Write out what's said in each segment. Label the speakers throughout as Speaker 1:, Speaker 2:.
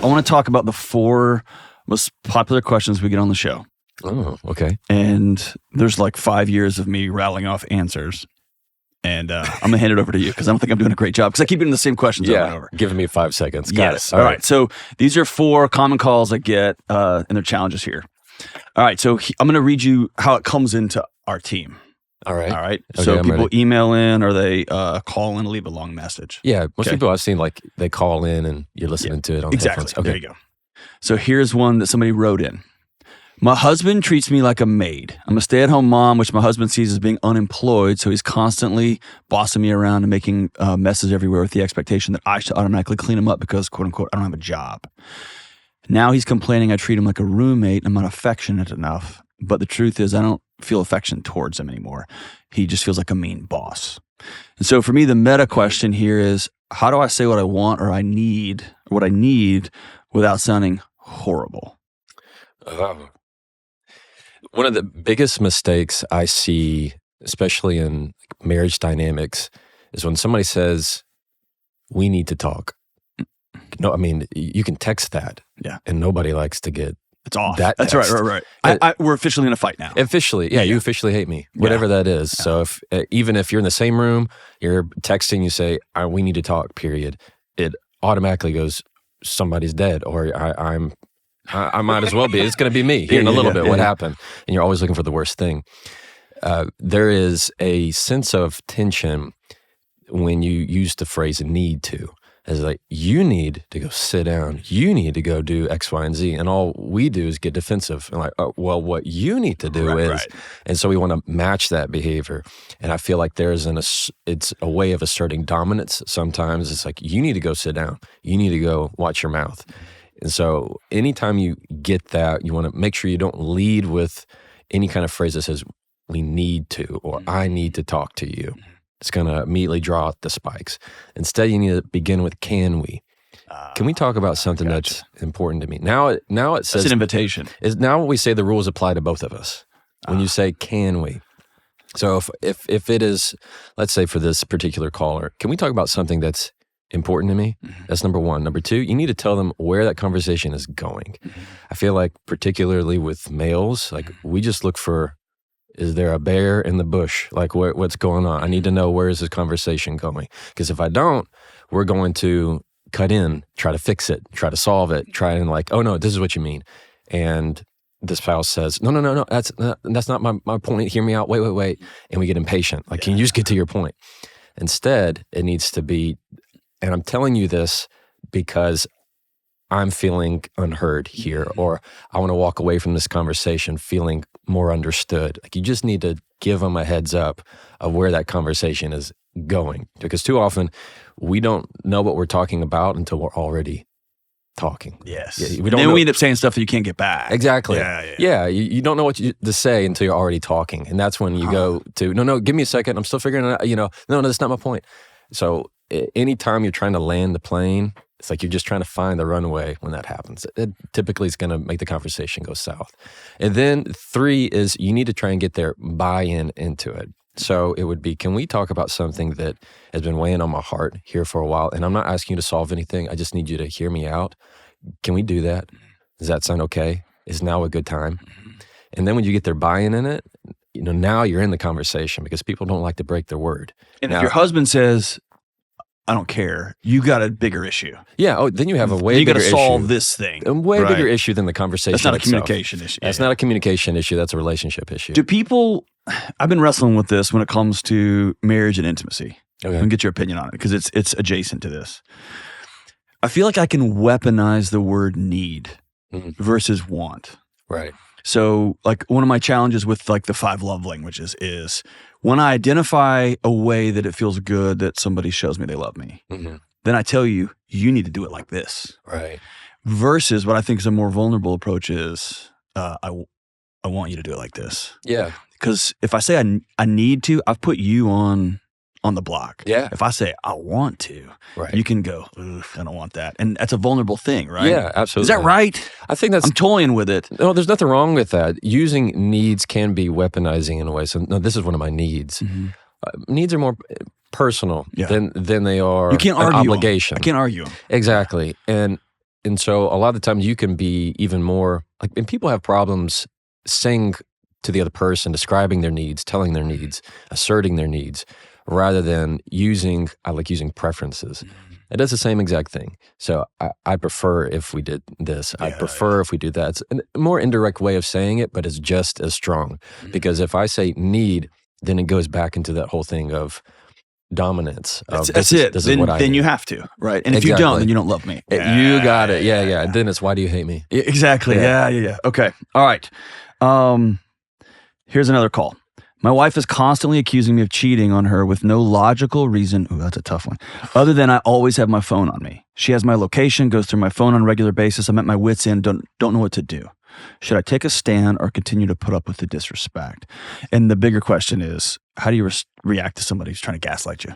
Speaker 1: I want to talk about the 4 most popular questions we get on the show.
Speaker 2: Oh, okay.
Speaker 1: And there's like 5 years of me rattling off answers. And I'm going to hand it over to you because I don't think I'm doing a great job because I keep getting the same questions over and over.
Speaker 2: Giving me 5 seconds. Got it.
Speaker 1: All right. So these are 4 common calls I get and their challenges here. All right. So I'm going to read you how it comes into our team.
Speaker 2: All right.
Speaker 1: Okay,
Speaker 2: so
Speaker 1: people email in or they call in, leave a long message.
Speaker 2: Yeah. Most people I've seen, like, they call in and you're listening to it on headphones. Okay.
Speaker 1: There you go. So here's one that somebody wrote in. My husband treats me like a maid. I'm a stay-at-home mom, which my husband sees as being unemployed, so he's constantly bossing me around and making messes everywhere with the expectation that I should automatically clean him up because, quote-unquote, I don't have a job. Now he's complaining I treat him like a roommate and I'm not affectionate enough. But the truth is I don't feel affection towards him anymore. He just feels like a mean boss. And so for me, the meta question here is, how do I say what I want or what I need without sounding horrible?
Speaker 2: One of the biggest mistakes I see, especially in marriage dynamics, is when somebody says, we need to talk. No, I mean, you can text that.
Speaker 1: Yeah.
Speaker 2: And nobody likes to get
Speaker 1: It's off.
Speaker 2: that
Speaker 1: That's
Speaker 2: text.
Speaker 1: right. We're officially in a fight now.
Speaker 2: Officially. Yeah, you officially hate me. Whatever that is. Yeah. So if even if you're in the same room, you're texting, you say, we need to talk, period. It automatically goes, somebody's dead or I might as well be. It's going to be me here in a little bit. What happened? And you're always looking for the worst thing. There is a sense of tension when you use the phrase need to. As like, you need to go sit down. You need to go do X, Y, and Z. And all we do is get defensive. And like, oh, well, what you need to do is. Right. And so we want to match that behavior. And I feel like it's a way of asserting dominance. Sometimes it's like, you need to go sit down. You need to go watch your mouth. And so anytime you get that, you want to make sure you don't lead with any kind of phrase that says, we need to, or I need to talk to you. It's going to immediately draw out the spikes. Instead, you need to begin with, can we? Can we talk about something that's important to me? Now it says—
Speaker 1: it's an invitation.
Speaker 2: Now we say the rules apply to both of us. When you say, can we? So if it is, let's say for this particular caller, can we talk about something that's important to me? Mm-hmm. That's number 1. Number 2, you need to tell them where that conversation is going. Mm-hmm. I feel like particularly with males, like we just look for, is there a bear in the bush? Like what's going on? I need to know, where is this conversation going? Because if I don't, we're going to cut in, try to fix it, try to solve it, try and like, oh no, this is what you mean. And the spouse says, no, that's not my point. Hear me out. Wait. And we get impatient. Like, can you just get to your point? Instead, it needs to be, and I'm telling you this because I'm feeling unheard here, or I want to walk away from this conversation feeling more understood. Like, you just need to give them a heads up of where that conversation is going. Because too often, we don't know what we're talking about until we're already talking.
Speaker 1: Yes.
Speaker 2: Yeah,
Speaker 1: we end up saying stuff that you can't get back.
Speaker 2: Exactly. Yeah, you don't know what to say until you're already talking. And that's when you go to, no, give me a second. I'm still figuring it out. No, that's not my point. So anytime you're trying to land the plane, it's like you're just trying to find the runway when that happens. It typically is going to make the conversation go south. And then 3 is you need to try and get their buy-in into it. So it would be, can we talk about something that has been weighing on my heart here for a while? And I'm not asking you to solve anything. I just need you to hear me out. Can we do that? Does that sound okay? Is now a good time? And then when you get their buy-in in it, now you're in the conversation because people don't like to break their word.
Speaker 1: And if your husband says, I don't care, you got a bigger issue.
Speaker 2: Yeah. Oh, then you have a way bigger issue. You
Speaker 1: got to solve this thing.
Speaker 2: A way bigger issue than the conversation
Speaker 1: itself. That's not a
Speaker 2: itself.
Speaker 1: communication issue.
Speaker 2: That's not a communication issue. That's a relationship issue.
Speaker 1: Do people, I've been wrestling with this when it comes to marriage and intimacy. Okay. And get your opinion on it because it's adjacent to this. I feel like I can weaponize the word need versus want.
Speaker 2: Right.
Speaker 1: So like one of my challenges with like the 5 love languages is when I identify a way that it feels good that somebody shows me they love me, then I tell you, you need to do it like this.
Speaker 2: Right.
Speaker 1: Versus what I think is a more vulnerable approach is I want you to do it like this.
Speaker 2: Yeah.
Speaker 1: Because if I say I need to, I've put you on the block.
Speaker 2: Yeah.
Speaker 1: If I say I want to, you can go, I don't want that. And that's a vulnerable thing, right?
Speaker 2: Yeah, absolutely.
Speaker 1: Is that right?
Speaker 2: I think I'm
Speaker 1: toying with it.
Speaker 2: No, there's nothing wrong with that. Using needs can be weaponizing in a way. So no, this is one of my needs. Needs are more personal than they are
Speaker 1: you can't
Speaker 2: an
Speaker 1: argue
Speaker 2: obligation.
Speaker 1: I can't argue them.
Speaker 2: Exactly. And And so a lot of the times you can be even more like, and people have problems saying to the other person, describing their needs, telling their needs, asserting their needs, rather than I like using preferences. It does the same exact thing. So I prefer if we did this. I prefer if we do that. It's a more indirect way of saying it, but it's just as strong. Because if I say need, then it goes back into that whole thing of dominance.
Speaker 1: That's it.
Speaker 2: This is what I
Speaker 1: then
Speaker 2: need.
Speaker 1: you have to, right? And if you don't, then you don't love me.
Speaker 2: You got it. Yeah. Then it's, why do you hate me?
Speaker 1: Exactly. Yeah. Okay. All right. Here's another call. My wife is constantly accusing me of cheating on her with no logical reason. Ooh, that's a tough one. Other than I always have my phone on me. She has my location, goes through my phone on a regular basis. I'm at my wit's end, don't know what to do. Should I take a stand or continue to put up with the disrespect? And the bigger question is, how do you react to somebody who's trying to gaslight you?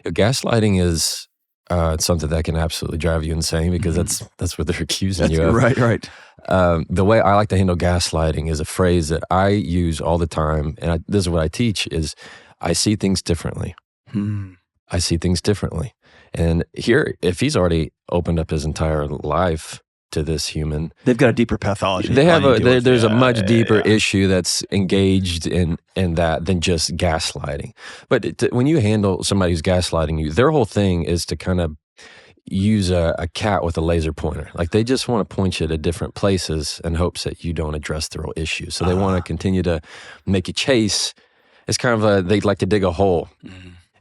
Speaker 2: Gaslighting is something that can absolutely drive you insane, because that's what they're accusing you of.
Speaker 1: Right.
Speaker 2: The way I like to handle gaslighting is a phrase that I use all the time, and this is what I teach, is I see things differently. I see things differently. And here, if he's already opened up his entire life to this human,
Speaker 1: they've got a deeper pathology.
Speaker 2: They have there's a much deeper issue that's engaged in that than just gaslighting. But when you handle somebody who's gaslighting you, their whole thing is to kind of use a cat with a laser pointer. Like, they just want to point you to different places in hopes that you don't address the real issue. So they want to continue to make you chase. It's kind of they like to dig a hole.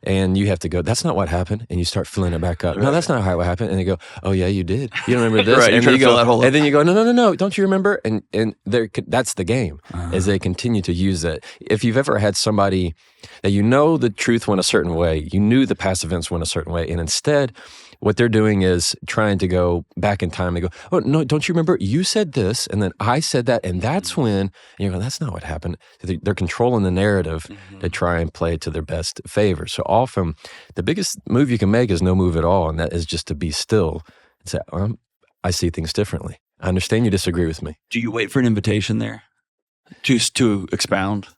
Speaker 2: And you have to go, that's not what happened. And you start filling it back up. No, that's not how it happened. And they go, oh yeah, you did. You don't remember this?
Speaker 1: Right,
Speaker 2: and
Speaker 1: you fill that hole up.
Speaker 2: And then you go, no, don't you remember? And that's the game, as they continue to use that. If you've ever had somebody that you know the truth went a certain way, you knew the past events went a certain way, and instead what they're doing is trying to go back in time. They go, oh, no, don't you remember? You said this, and then I said that, and that's when, and you're going, that's not what happened. They're controlling the narrative to try and play it to their best favor. So often, the biggest move you can make is no move at all, and that is just to be still and say, I see things differently. I understand you disagree with me.
Speaker 1: Do you wait for an invitation there to expound?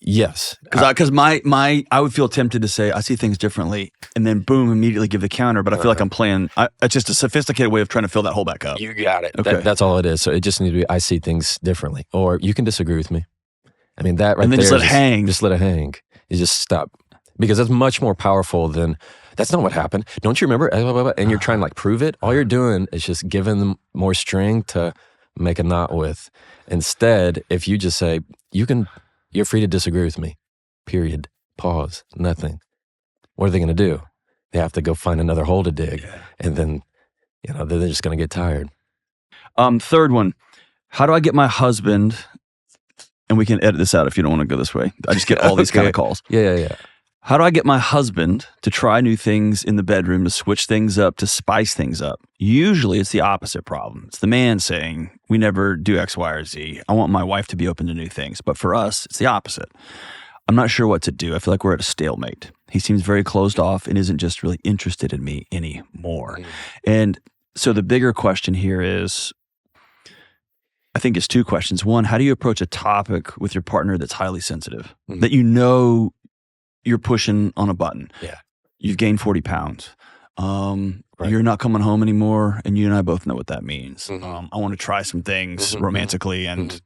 Speaker 2: Yes.
Speaker 1: Because I would feel tempted to say, I see things differently, and then boom, immediately give the counter. But I feel like I'm playing, it's just a sophisticated way of trying to fill that hole back up.
Speaker 2: You got it.
Speaker 1: Okay.
Speaker 2: That's all it is. So it just needs to be, I see things differently. Or you can disagree with me. I mean, that right there.
Speaker 1: And then just let it hang.
Speaker 2: Just let it hang. You just stop. Because that's much more powerful than, that's not what happened. Don't you remember? And you're trying to prove it. All you're doing is just giving them more string to make a knot with. Instead, if you just say, you're free to disagree with me, period, pause, nothing. What are they going to do? They have to go find another hole to dig. And then, they're just going to get tired.
Speaker 1: Third one, how do I get my husband, and we can edit this out if you don't want to go this way. I just get all these kind of calls.
Speaker 2: Yeah.
Speaker 1: How do I get my husband to try new things in the bedroom, to switch things up, to spice things up? Usually it's the opposite problem. It's the man saying, we never do X, Y, or Z. I want my wife to be open to new things. But for us, it's the opposite. I'm not sure what to do. I feel like we're at a stalemate. He seems very closed off and isn't just really interested in me anymore. And so the bigger question here is, I think it's two questions. One, how do you approach a topic with your partner that's highly sensitive, that you're pushing on a button?
Speaker 2: Yeah.
Speaker 1: You've gained 40 pounds.
Speaker 2: Right.
Speaker 1: You're not coming home anymore, and you and I both know what that means. I want to try some things romantically. And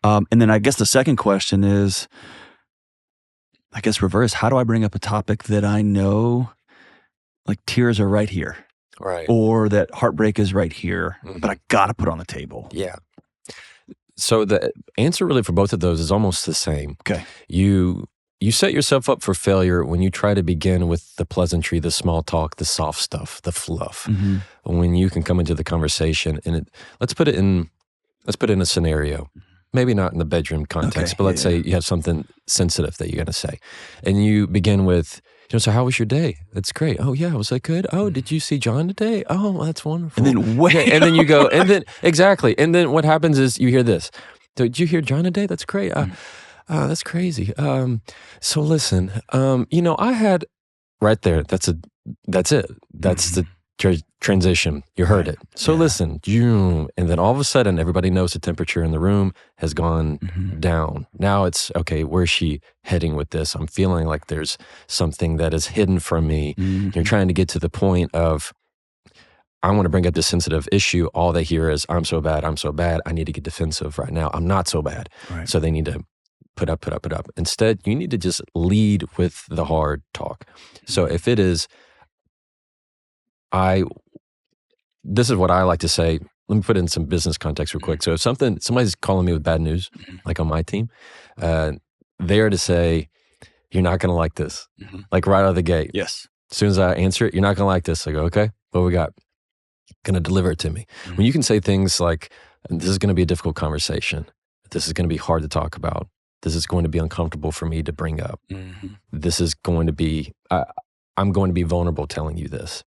Speaker 1: then I guess the second question is, reverse. How do I bring up a topic that I know, like tears are right here?
Speaker 2: Right.
Speaker 1: Or that heartbreak is right here, but I got to put on the table.
Speaker 2: Yeah. So the answer really for both of those is almost the same.
Speaker 1: Okay.
Speaker 2: You set yourself up for failure when you try to begin with the pleasantry, the small talk, the soft stuff, the fluff. When you can come into the conversation, and let's put it in a scenario, maybe not in the bedroom context, but let's say you have something sensitive that you're going to say, and you begin with, so how was your day? That's great. Oh yeah, was that good? Oh, did you see John today? Oh, well, that's wonderful.
Speaker 1: And then
Speaker 2: and then you go, and then exactly, and then what happens is you hear this. Did you hear John today? That's great. That's crazy. So listen, I had right there. That's it. That's the transition. You heard it. So listen, and then all of a sudden, everybody knows the temperature in the room has gone down. Now it's okay. Where's she heading with this? I'm feeling like there's something that is hidden from me. You're trying to get to the point of, I want to bring up this sensitive issue, all they hear is, I'm so bad, I need to get defensive right now. I'm not so bad.
Speaker 1: Right.
Speaker 2: So they need to put up. Instead, you need to just lead with the hard talk. So if it is, this is what I like to say. Let me put it in some business context real quick. So if somebody's calling me with bad news, like on my team, they are to say, you're not going to like this, like right out of the gate.
Speaker 1: Yes.
Speaker 2: As soon as I answer it, you're not going to like this. I go, okay, what we got? Going to deliver it to me. When you can say things like, this is going to be a difficult conversation. This is going to be hard to talk about. This is going to be uncomfortable for me to bring up. This is going to be, I'm going to be vulnerable telling you this.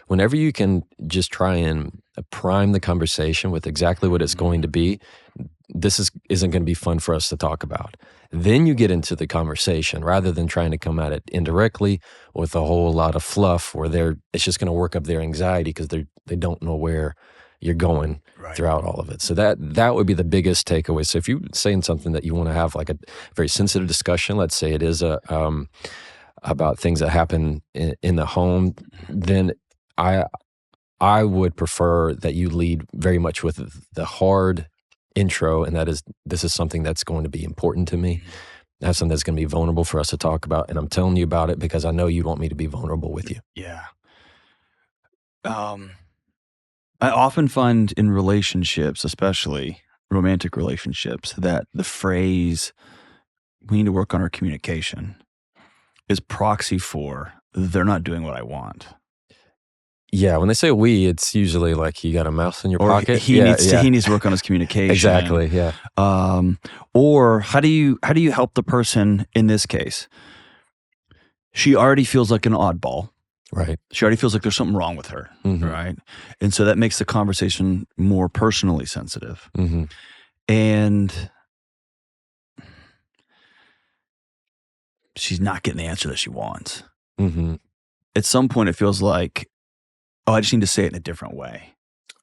Speaker 2: Whenever you can just try and prime the conversation with exactly what it's going to be, this isn't going to be fun for us to talk about. Then you get into the conversation rather than trying to come at it indirectly with a whole lot of fluff where it's just going to work up their anxiety because they don't know where you're going throughout all of it. So that would be the biggest takeaway. So if you're saying something that you want to have like a very sensitive discussion, let's say it is about things that happen in the home, then I would prefer that you lead very much with the hard intro, and that is, this is something that's going to be important to me. That's something that's going to be vulnerable for us to talk about, and I'm telling you about it because I know you want me to be vulnerable with you.
Speaker 1: Yeah. I often find in relationships, especially romantic relationships, that the phrase, we need to work on our communication, is proxy for, they're not doing what I want.
Speaker 2: Yeah, when they say we, it's usually like you got a mouse in your pocket.
Speaker 1: He needs to work on his communication.
Speaker 2: Exactly, yeah.
Speaker 1: Or how do you help the person in this case? She already feels like an oddball.
Speaker 2: Right.
Speaker 1: She already feels like there's something wrong with her, right? And so that makes the conversation more personally sensitive. And she's not getting the answer that she wants. At some point, it feels like, oh, I just need to say it in a different way.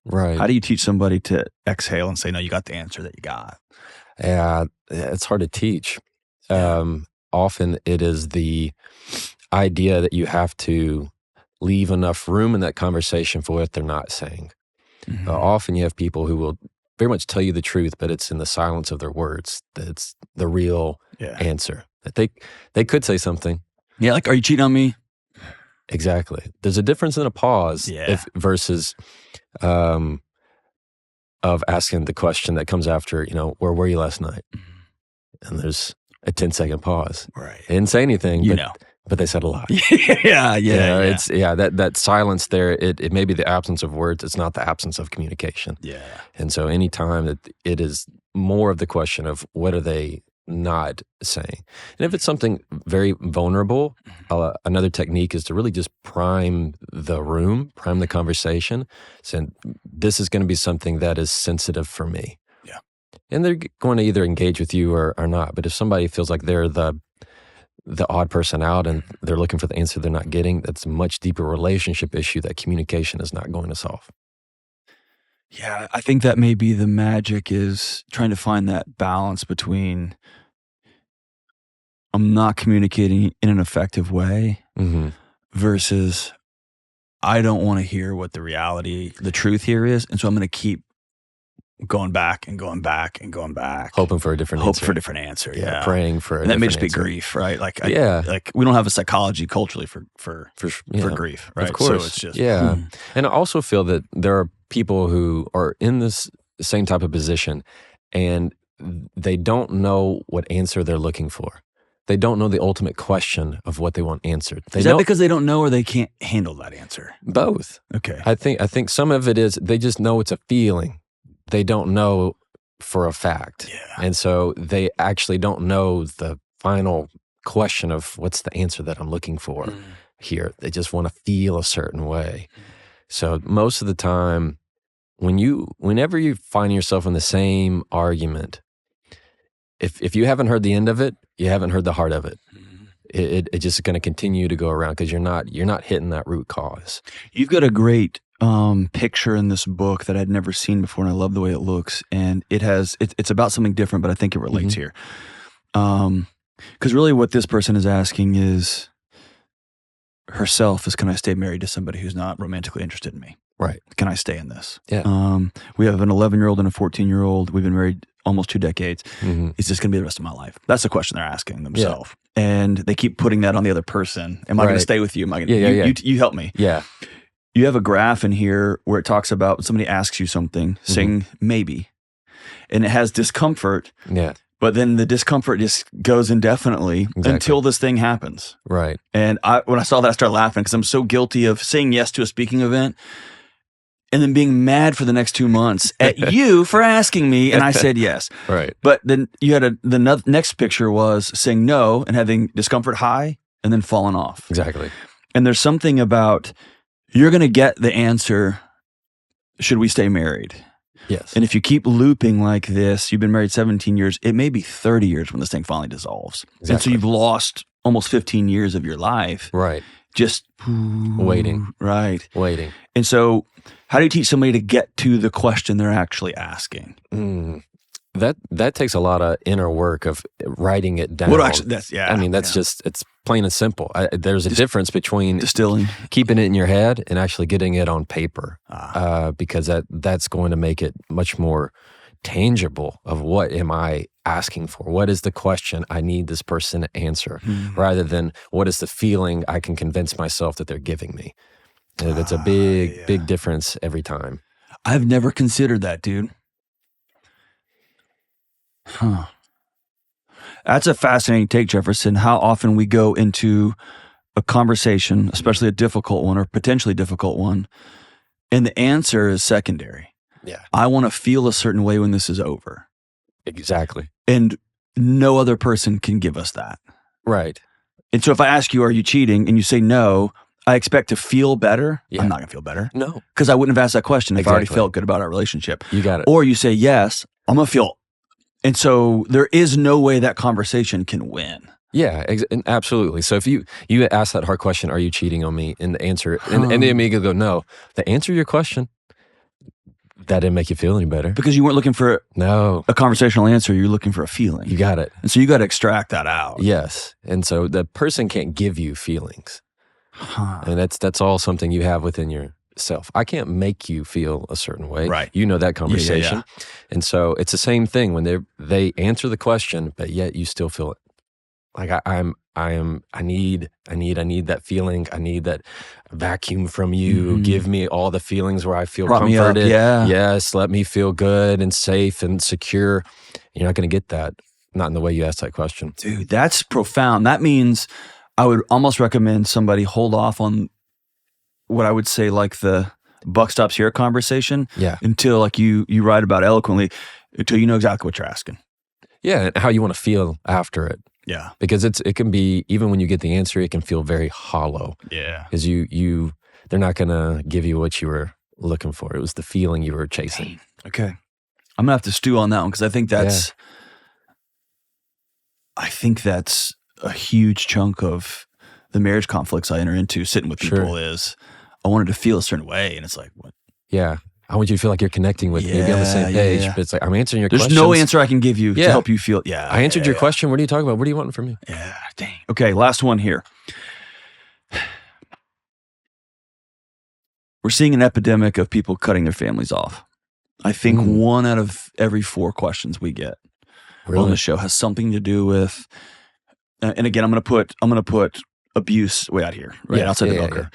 Speaker 2: Right.
Speaker 1: How do you teach somebody to exhale and say, no, you got the answer that you got?
Speaker 2: Yeah, it's hard to teach. Often it is the idea that you have to leave enough room in that conversation for what they're not saying. Often you have people who will very much tell you the truth, but it's in the silence of their words that's the real answer. That they could say something.
Speaker 1: Yeah, like, are you cheating on me?
Speaker 2: Exactly. There's a difference in a pause versus of asking the question that comes after, where were you last night? And there's a 10-second pause.
Speaker 1: Right.
Speaker 2: They didn't say anything, but they said a lot. It's that silence there, it may be the absence of words, it's not the absence of communication. Yeah. And so anytime that it is more of the question of what are they not saying. And if it's something very vulnerable, another technique is to really just prime the room, prime the conversation, saying, this is going to be something that is sensitive for me. Yeah. And they're going to either engage with you or not. But if somebody feels like they're the odd person out and they're looking for the answer they're not getting, that's a much deeper relationship issue that communication is not going to solve.
Speaker 1: Yeah, I think that may be the magic, is trying to find that balance between I'm not communicating in an effective way versus I don't want to hear what the truth here is. And so I'm going to keep going back and going back and going back.
Speaker 2: Hoping for a different
Speaker 1: answer. Yeah.
Speaker 2: Praying for a
Speaker 1: and that may just be
Speaker 2: answer.
Speaker 1: grief, right? Like, like we don't have a psychology culturally for grief, right?
Speaker 2: Of course.
Speaker 1: So it's just,
Speaker 2: And I also feel that there are people who are in this same type of position and they don't know what answer they're looking for. They don't know the ultimate question of what they want answered.
Speaker 1: Is that because they don't know or they can't handle that answer?
Speaker 2: Both.
Speaker 1: Okay.
Speaker 2: I think some of it is they just know it's a feeling. They don't know for a fact. Yeah. And so they actually don't know the final question of what's the answer that I'm looking for here. They just want to feel a certain way. So most of the time, whenever you find yourself in the same argument, if you haven't heard the end of it, you haven't heard the heart of it. It's just going to continue to go around because you're not hitting that root cause.
Speaker 1: You've got a great picture in this book that I'd never seen before, and I love the way it looks. And it's about something different, but I think it relates here. Because really, what this person is asking is herself is, can I stay married to somebody who's not romantically interested in me?
Speaker 2: Right.
Speaker 1: Can I stay in this?
Speaker 2: Yeah.
Speaker 1: We have an 11-year-old and a 14-year-old. We've been married almost 2 decades.
Speaker 2: Mm-hmm.
Speaker 1: Is this going to be the rest of my life? That's the question they're asking themselves. And they keep putting that on the other person. Am I going to stay with you? Am I going to, you help me.
Speaker 2: Yeah.
Speaker 1: You have a graph in here where it talks about when somebody asks you something, saying maybe, and it has discomfort.
Speaker 2: Yeah.
Speaker 1: But then the discomfort just goes indefinitely until this thing happens.
Speaker 2: Right.
Speaker 1: And when I saw that, I started laughing because I'm so guilty of saying yes to a speaking event and then being mad for the next 2 months at you for asking me, and I said yes.
Speaker 2: Right.
Speaker 1: But then you had the next picture was saying no and having discomfort high and then falling off.
Speaker 2: Exactly.
Speaker 1: And there's something about you're going to get the answer, should we stay married?
Speaker 2: Yes.
Speaker 1: And if you keep looping like this, you've been married 17 years, it may be 30 years when this thing finally dissolves.
Speaker 2: Exactly.
Speaker 1: And so you've lost almost 15 years of your life.
Speaker 2: Right.
Speaker 1: Just
Speaker 2: waiting.
Speaker 1: Right.
Speaker 2: Waiting.
Speaker 1: And so how do you teach somebody to get to the question they're actually asking?
Speaker 2: That takes a lot of inner work of writing it down.
Speaker 1: Well, actually, that's
Speaker 2: just, it's plain and simple. There's a difference between
Speaker 1: distilling,
Speaker 2: keeping it in your head and actually getting it on paper, because that's going to make it much more tangible of what am I asking for? What is the question I need this person to answer, rather than what is the feeling I can convince myself that they're giving me. And it's a big difference every time.
Speaker 1: I've never considered that, dude. Huh. That's a fascinating take, Jefferson. How often we go into a conversation, especially a difficult one or potentially difficult one, and the answer is secondary.
Speaker 2: Yeah.
Speaker 1: I want to feel a certain way when this is over.
Speaker 2: Exactly.
Speaker 1: And no other person can give us that.
Speaker 2: Right.
Speaker 1: And so if I ask you, are you cheating? And you say no, I expect to feel better.
Speaker 2: Yeah.
Speaker 1: I'm not going to feel better.
Speaker 2: No.
Speaker 1: Because I wouldn't have asked that question if I already
Speaker 2: Exactly.
Speaker 1: felt good about our relationship.
Speaker 2: You got it.
Speaker 1: Or you say yes, I'm going to feel. And so there is no way that conversation can win.
Speaker 2: Yeah, absolutely. So if you ask that hard question, are you cheating on me? And the answer, and the amigo go, no. The answer to your question, that didn't make you feel any better.
Speaker 1: Because you weren't looking for a conversational answer. You're looking for a feeling.
Speaker 2: You got it.
Speaker 1: And so you got to extract that out.
Speaker 2: Yes. And so the person can't give you feelings.
Speaker 1: Huh.
Speaker 2: And that's all something you have within yourself. I can't make you feel a certain way.
Speaker 1: Right.
Speaker 2: You know that conversation.
Speaker 1: Yeah.
Speaker 2: And so it's the same thing when they answer the question, but yet you still feel it. Like I need that feeling. I need that vacuum from you. Give me all the feelings where I feel comforted.
Speaker 1: Me up, yeah.
Speaker 2: Yes, let me feel good and safe and secure. You're not going to get that, not in the way you ask that question.
Speaker 1: Dude, that's profound. That means I would almost recommend somebody hold off on what I would say like the buck stops here conversation.
Speaker 2: Yeah.
Speaker 1: Until like you write about eloquently, until you know exactly what you're asking.
Speaker 2: Yeah, and how you want to feel after it.
Speaker 1: Yeah.
Speaker 2: Because it can be, even when you get the answer, it can feel very hollow.
Speaker 1: Yeah.
Speaker 2: Because they're not going to give you what you were looking for. It was the feeling you were chasing.
Speaker 1: Okay. I'm going to have to stew on that one because I think that's a huge chunk of the marriage conflicts I enter into sitting with people is I wanted to feel a certain way. And it's like, what?
Speaker 2: Yeah. I want you to feel like you're connecting with me, be on the same page. But it's like, I'm answering your questions.
Speaker 1: There's no answer I can give you to help you feel. Yeah.
Speaker 2: I answered your question. What are you talking about? What are you wanting from me?
Speaker 1: Yeah. Dang. Okay. Last one here. We're seeing an epidemic of people cutting their families off. I think 1 out of every 4 questions we get on the show has something to do with, and again, I'm going to put abuse way out here, right outside the bunker.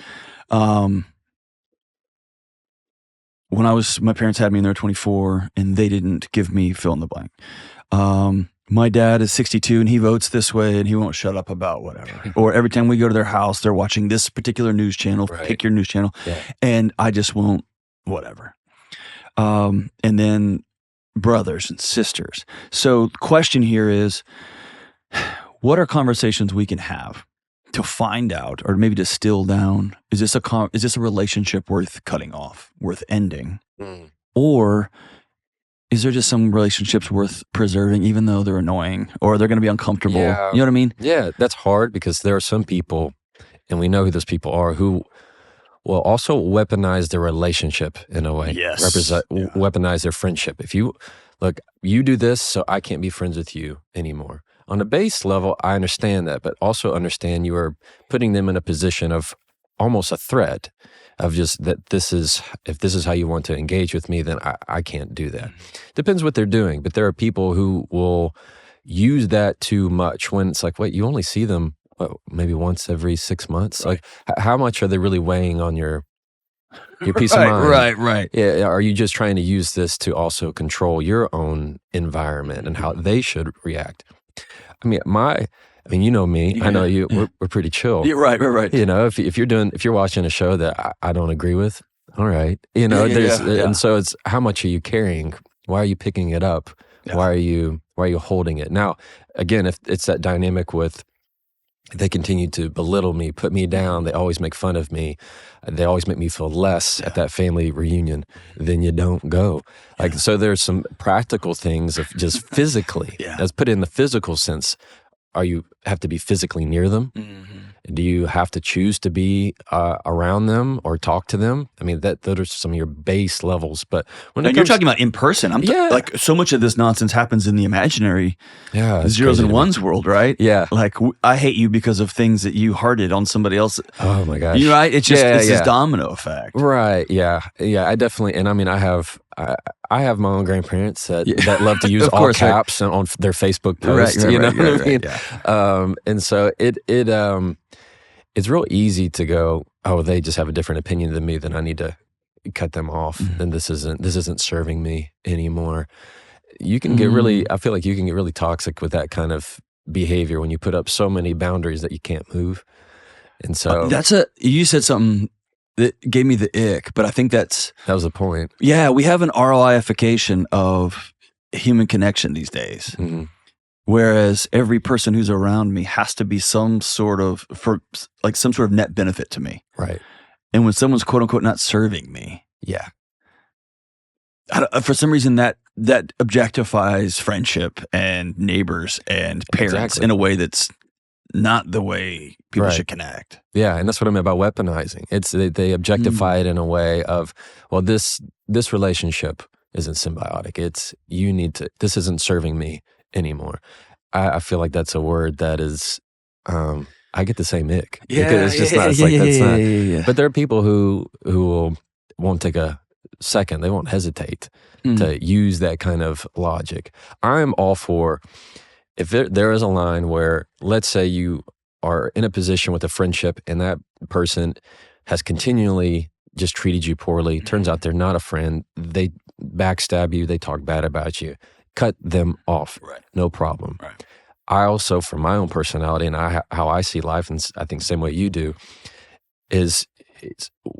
Speaker 1: When my parents had me and they were 24 and they didn't give me fill in the blank. My dad is 62 and he votes this way and he won't shut up about whatever. Or every time we go to their house, they're watching this particular news channel, pick your news channel. Yeah. And I just won't, whatever. And then brothers and sisters. So the question here is, what are conversations we can have to find out, or maybe distill down, is this a relationship worth cutting off, worth ending? Or is there just some relationships worth preserving even though they're annoying or they're going to be uncomfortable? Yeah. You know what I mean?
Speaker 2: Yeah, that's hard because there are some people, and we know who those people are, who will also weaponize their relationship in a way.
Speaker 1: Yes.
Speaker 2: Weaponize their friendship. If you do this, so I can't be friends with you anymore. On a base level, I understand that, but also understand you are putting them in a position of almost a threat of just that if this is how you want to engage with me, then I can't do that. Depends what they're doing, but there are people who will use that too much when it's like, wait, you only see them maybe once every 6 months.
Speaker 1: Right.
Speaker 2: Like, how much are they really weighing on your peace of mind?
Speaker 1: Right.
Speaker 2: Yeah, are you just trying to use this to also control your own environment and how they should react? I mean, you know me.
Speaker 1: Yeah.
Speaker 2: I know you. We're pretty chill.
Speaker 1: Yeah, right.
Speaker 2: You know, if you're watching a show that I don't agree with, all right. You know,
Speaker 1: Yeah.
Speaker 2: and so it's how much are you carrying? Why are you picking it up?
Speaker 1: Yeah.
Speaker 2: Why are you holding it? Now, again, if it's that dynamic with they continue to belittle me, put me down, they always make fun of me, they always make me feel less at that family reunion, then you don't go. Like, so there's some practical things of just physically, let's put it in the physical sense. You have to be physically near them? Mm-hmm. Do you have to choose to be around them or talk to them? I mean, those are some of your base levels. But
Speaker 1: you're talking about in person. Like so much of this nonsense happens in the imaginary zeros and ones world, right?
Speaker 2: Yeah.
Speaker 1: Like I hate you because of things that you hearted on somebody else.
Speaker 2: Oh my gosh.
Speaker 1: You're right. It's just this domino effect.
Speaker 2: Right. Yeah. Yeah. I definitely, and I mean, I have my own grandparents that love to use all caps on their Facebook posts. You know what I mean? Yeah. And so it's real easy to go, oh, they just have a different opinion than me, then I need to cut them off. Mm-hmm. And this isn't serving me anymore. You can get I feel like you can get really toxic with that kind of behavior when you put up so many boundaries that you can't move. And so
Speaker 1: you said something that gave me the ick, but I think that
Speaker 2: was the point.
Speaker 1: Yeah, we have an ROIification of human connection these days. Mm-hmm. Whereas every person who's around me has to be some sort of net benefit to me.
Speaker 2: Right.
Speaker 1: And when someone's quote unquote not serving me, for some reason that objectifies friendship and neighbors and parents in a way that's not the way people should connect.
Speaker 2: Yeah, and that's what I mean about weaponizing. It's they objectify it in a way of, well, this relationship isn't symbiotic. This isn't serving me anymore. I feel like that's a word that is, I get the same ick. It's just not. It's like that's not. Yeah. But there are people who won't take a second. They won't hesitate to use that kind of logic. I'm all for if there is a line where, let's say you are in a position with a friendship and that person has continually just treated you poorly. Turns out they're not a friend. They backstab you. They talk bad about you. Cut them off.
Speaker 1: Right.
Speaker 2: No problem.
Speaker 1: Right.
Speaker 2: I also, from my own personality and how I see life, and I think same way you do, is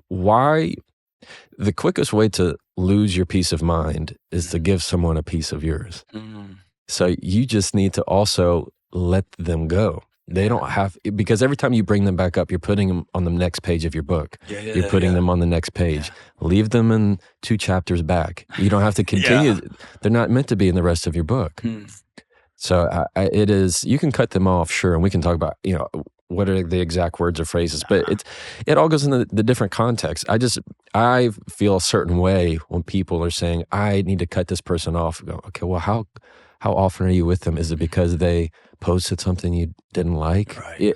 Speaker 2: why the quickest way to lose your peace of mind is to give someone a piece of yours. Mm. So you just need to also let them go. They don't have, because every time you bring them back up, you're putting them on the next page of your book. You're putting them on the next page. Yeah. Leave them in 2 chapters back. You don't have to continue. They're not meant to be in the rest of your book. So it is, you can cut them off, sure, and we can talk about, what are the exact words or phrases, but it all goes into the different context. I feel a certain way when people are saying, I need to cut this person off. I go, okay, well, how often are you with them? Is it because they posted something you didn't like?
Speaker 1: Right.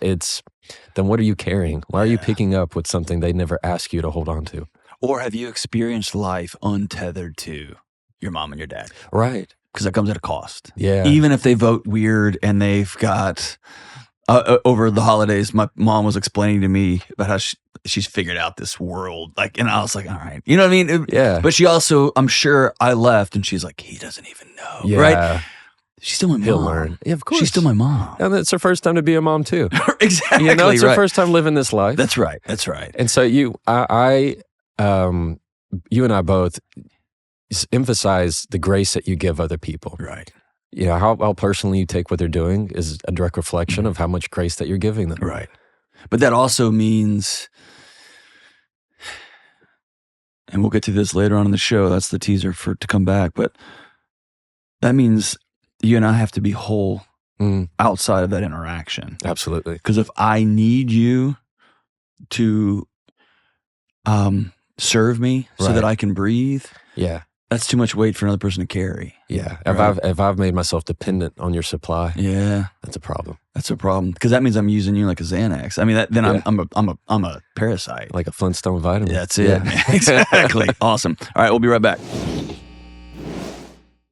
Speaker 2: Then what are you carrying? Why are you picking up with something they never asked you to hold on to?
Speaker 1: Or have you experienced life untethered to your mom and your dad?
Speaker 2: Right.
Speaker 1: Because that comes at a cost.
Speaker 2: Yeah.
Speaker 1: Even if they vote weird and they've got, over the holidays, my mom was explaining to me about how she's figured out this world. And I was like, all right. You know what I mean?
Speaker 2: Yeah.
Speaker 1: But she also, I'm sure I left and she's like, he doesn't even know.
Speaker 2: Yeah.
Speaker 1: Right? She's still my mom.
Speaker 2: He'll learn. Yeah, of course.
Speaker 1: She's still my mom.
Speaker 2: And it's her first time to be a mom too.
Speaker 1: Exactly.
Speaker 2: It's her first time living this life.
Speaker 1: That's right.
Speaker 2: And so you and I both emphasize the grace that you give other people.
Speaker 1: Right.
Speaker 2: How personally you take what they're doing is a direct reflection of how much grace that you're giving them.
Speaker 1: Right. But that also means, and we'll get to this later on in the show, that's the teaser to come back, but that means you and I have to be whole outside of that interaction.
Speaker 2: Absolutely.
Speaker 1: Because if I need you to serve me so that I can breathe, That's too much weight for another person to carry.
Speaker 2: Yeah.
Speaker 1: Right.
Speaker 2: If I've made myself dependent on your supply,
Speaker 1: Yeah,
Speaker 2: that's a problem.
Speaker 1: that's a problem because that means I'm using you like a Xanax. I mean, I'm a parasite.
Speaker 2: Like a Flintstone vitamin.
Speaker 1: That's it. Man. Exactly. Awesome. All right, we'll be right back.